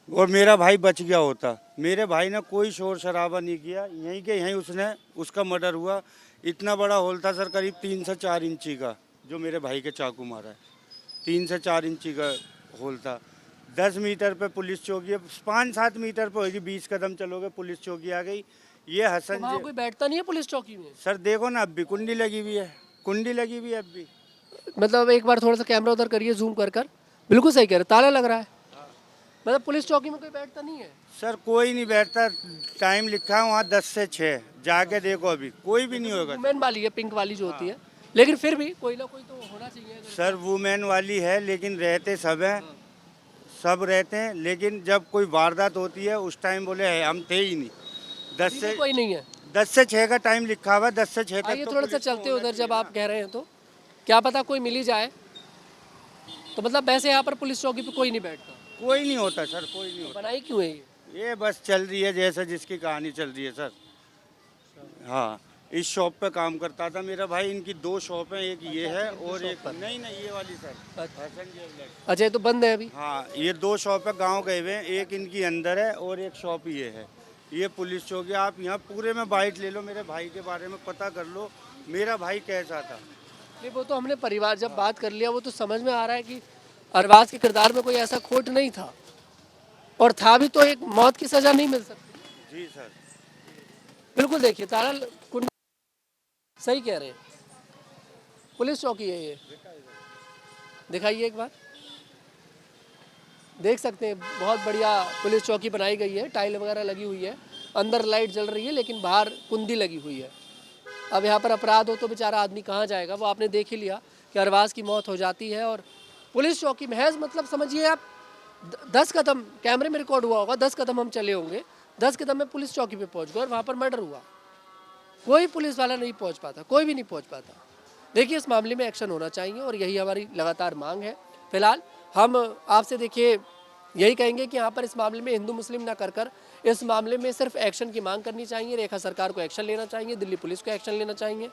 और मेरा भाई बच गया होता। मेरे भाई ने कोई शोर शराबा नहीं किया, यहीं के यहीं उसका मर्डर हुआ। इतना बड़ा होल था सर, करीब 3 से 4 इंची का, जो मेरे भाई के चाकू मारा है। 3 से 4 इंची का होल था। 10 मीटर पे पुलिस चौकी है, 5-7 मीटर पे होगी, 20 कदम चलोगे पुलिस चौकी आ गई। ये हसन वहाँ कोई बैठता नहीं है पुलिस चौकी में? सर देखो ना, अब भी कुंडी लगी हुई है, कुंडी लगी हुई है अब भी। मतलब एक बार थोड़ा सा कैमरा उधर करिए, जूम कर। बिल्कुल सही कह रहे, ताला लग रहा है। मतलब पुलिस चौकी में कोई बैठता नहीं है? सर कोई नहीं बैठता। टाइम लिखा है वहाँ 10 से 6, जाके देखो अभी कोई भी नहीं होगा। वुमेन वाली है, पिंक वाली जो होती है, लेकिन फिर भी कोई ना कोई तो होना चाहिए। सर वुमेन वाली है, लेकिन रहते सब हैं, सब रहते हैं। लेकिन जब कोई वारदात होती है उस टाइम बोले है हम थे ही नहीं। 10 से कोई नहीं है। 10 से 6 का टाइम लिखा हुआ है, 10 से 6 तक। आइए तो थोड़ा सा पुलिस को चलते होना उधर, जब चाहिए आप कह रहे हैं तो क्या पता कोई मिल ही जाए। तो मतलब वैसे यहाँ पर पुलिस चौकी पे कोई नहीं बैठता? कोई नहीं होता सर, कोई नहीं होता। बनाई क्यों है ये? ये बस चल रही है जैसे जिसकी कहानी चल रही है सर। हाँ, इस शॉप पे काम करता था मेरा भाई। इनकी 2 शॉप हैं, एक ये है और एक नहीं ये वाली सर, हसन ज्वेलर्स। अच्छा, ये तो बंद है अभी? हाँ, ये 2 शॉप है, गांव गए हुए हैं। एक इनकी अंदर है और एक शॉप ये है। ये पुलिस चौकी। आप यहाँ पूरे में बाइट ले लो, मेरे भाई के बारे में पता कर लो, मेरा भाई कैसा था। नहीं, वो तो हमने परिवार जब बात कर लिया, वो तो समझ में आ रहा है कि अरबाज के किरदार में कोई ऐसा खोट नहीं था, और था भी तो एक मौत की सजा नहीं मिल सकती। जी सर। बिल्कुल देखिए, ताला कुंडी, सही कह रहे हैं, पुलिस चौकी है ये। दिखाइए एक बार, देख सकते हैं बहुत बढ़िया पुलिस चौकी बनाई गई है। टाइल वगैरह लगी हुई है, अंदर लाइट जल रही है, लेकिन बाहर कुंडी लगी हुई है। अब यहाँ पर अपराध हो तो बेचारा आदमी कहाँ जाएगा? वो आपने देख ही लिया कि अरबाज की मौत हो जाती है, और पुलिस चौकी महज मतलब समझिए आप 10 कदम, कैमरे में रिकॉर्ड हुआ होगा, 10 कदम हम चले होंगे, 10 कदम में पुलिस चौकी पे पहुँच गए और वहाँ पर मर्डर हुआ। कोई पुलिस वाला नहीं पहुँच पाता, कोई भी नहीं पहुँच पाता। देखिए, इस मामले में एक्शन होना चाहिए और यही हमारी लगातार मांग है। फिलहाल हम आपसे देखिए यही कहेंगे कि यहाँ पर इस मामले में हिंदू मुस्लिम ना कर इस मामले में सिर्फ एक्शन की मांग करनी चाहिए। रेखा सरकार को एक्शन लेना चाहिए, दिल्ली पुलिस को एक्शन लेना चाहिए।